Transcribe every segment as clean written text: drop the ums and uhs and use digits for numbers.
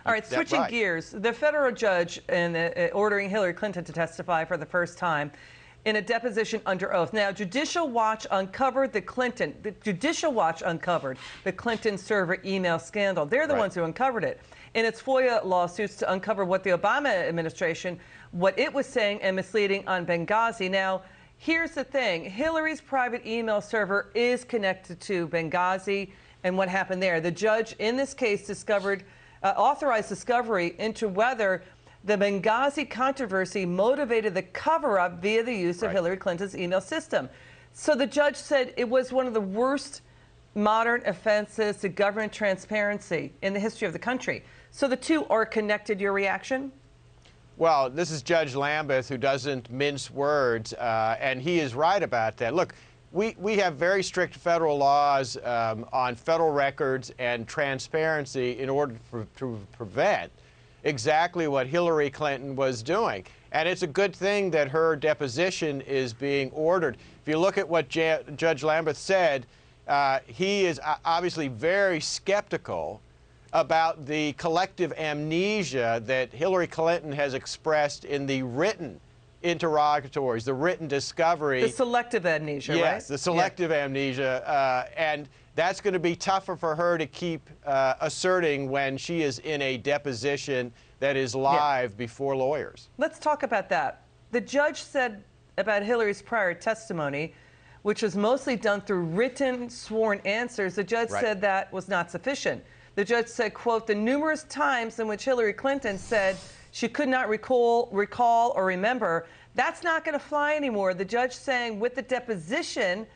All right, switching gears, the federal judge ordering Hillary Clinton to testify for the first time in a deposition under oath. Now, Judicial Watch uncovered the Clinton server email scandal. They're the ones who uncovered it in its FOIA lawsuits to uncover what the Obama administration, what it was saying and misleading on Benghazi. Now, here's the thing. Hillary's private email server is connected to Benghazi and what happened there. The judge in this case authorized discovery into whether the Benghazi controversy motivated the cover-up via the use of Hillary Clinton's email system. So the judge said it was one of the worst modern offenses to government transparency in the history of the country. So the two are connected. Your reaction? Well, this is Judge Lambeth, who doesn't mince words, and he is right about that. Look, we have very strict federal laws on federal records and transparency in order to prevent exactly what Hillary Clinton was doing. And it's a good thing that her deposition is being ordered. If you look at what Judge Lambeth said, he is obviously very skeptical about the collective amnesia that Hillary Clinton has expressed in the written interrogatories, the written discovery. The selective amnesia, right? Yes, the selective amnesia. And that's going to be tougher for her to keep asserting when she is in a deposition that is live before lawyers. Let's talk about that. The judge said about Hillary's prior testimony, which was mostly done through written, sworn answers, the judge said that was not sufficient. The judge said, quote, the numerous times in which Hillary Clinton said she could not recall or remember, that's not going to fly anymore. The judge saying with the deposition,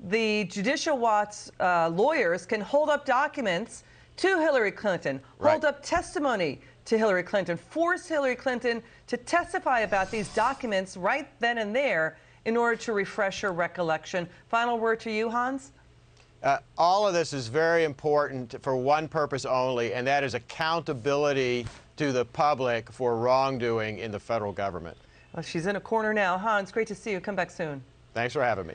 the Judicial Watch lawyers can hold up documents to Hillary Clinton, hold up testimony to Hillary Clinton, force Hillary Clinton to testify about these documents right then and there in order to refresh her recollection. Final word to you, Hans? All of this is very important for one purpose only, and that is accountability to the public for wrongdoing in the federal government. Well, she's in a corner now. Hans, great to see you. Come back soon. Thanks for having me.